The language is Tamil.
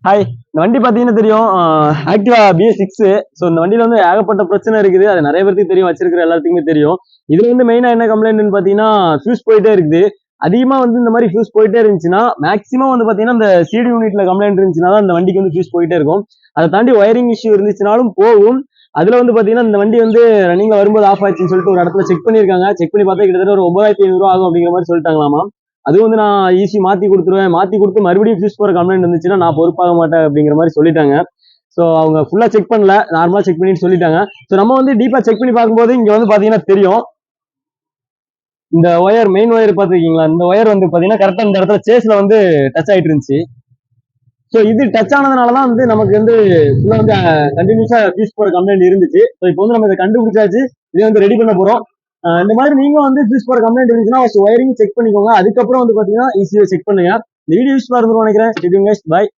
ஹாய். இந்த வண்டி பாத்தீங்கன்னா தெரியும். ஆக்டிவா BS6. ஸோ இந்த வண்டியில வந்து ஏகப்பட்ட பிரச்சனை இருக்குது. அது நிறைய பேருக்கு தெரியும், வச்சிருக்கிற எல்லாத்துக்குமே தெரியும். இதுல வந்து மெயினா என்ன கம்ப்ளைண்ட்னு பாத்தீங்கன்னா, ஃபியூஸ் போயிட்டே இருக்குது. அதிகமா வந்து இந்த மாதிரி ஃபியூஸ் போயிட்டே இருந்துச்சுன்னா, மேக்ஸிமம் வந்து பாத்தீங்கன்னா இந்த CD யூனிட்ல கம்ப்ளைண்ட் இருந்துச்சுன்னா தான் இந்த வண்டிக்கு வந்து ஃபியூஸ் போயிட்டே இருக்கும். அதை தாண்டி ஒயரிங் இஷ்யூ இருந்துச்சுனாலும் போகும். அதுல வந்து பாத்தீங்கன்னா இந்த வண்டி வந்து ரன்னிங்ல வரும்போது ஆஃப் ஆயிடுச்சுன்னு சொல்லிட்டு ஒரு இடத்துல செக் பண்ணிருக்காங்க. செக் பண்ணி பார்த்தா கிட்டத்தட்ட ஒரு 9,500 ஆகும் அப்படிங்கிற மாதிரி சொல்லிட்டாங்களாமா. அதுவும் வந்து நான் ஈஸி மாத்தி கொடுத்துருவேன், மாத்தி கொடுத்து மறுபடியும் ஃபியூஸ் போற கம்ப்ளைண்ட் இருந்துச்சுன்னா நான் பொறுப்பாக மாட்டேன் அப்படிங்கிற மாதிரி சொல்லிட்டாங்க. ஸோ அவங்க ஃபுல்லா செக் பண்ணல, நார்மலா செக் பண்ணிட்டு சொல்லிட்டாங்க. ஸோ நம்ம வந்து டீப்பா செக் பண்ணி பார்க்கும்போது இங்க வந்து பாத்தீங்கன்னா தெரியும், இந்த ஒயர் மெயின் ஒயர் பாத்துருக்கீங்களா, இந்த ஒயர் வந்து பாத்தீங்கன்னா கரெக்டா இந்த இடத்துல சேஸ்ல வந்து டச் ஆயிட்டு இருந்துச்சு. ஸோ இது டச் ஆனதுனாலதான் வந்து நமக்கு வந்து ஃபுல்லா வந்து கண்டினியூஸா ஃபியூஸ் போற கம்ப்ளைண்ட் இருந்துச்சு. ஸோ இப்போ வந்து நம்ம இதை கண்டுபிடிச்சாச்சு, இதை வந்து ரெடி பண்ண போறோம். இந்த மாதிரி நீங்களும் வந்து ஃபியூஸ் போற கம்ப்ளைண்ட் இருந்துச்சுன்னா ஒயரிங் செக் பண்ணிக்கோங்க. அதுக்கப்புறம் வந்து பாத்தீங்கன்னா ஈஸியா செக் பண்ணுங்க. இந்த வீடியோ யூஸ்ஃபுல்லா இருந்திருக்கும்னு நினைக்கிறேன். பாய்.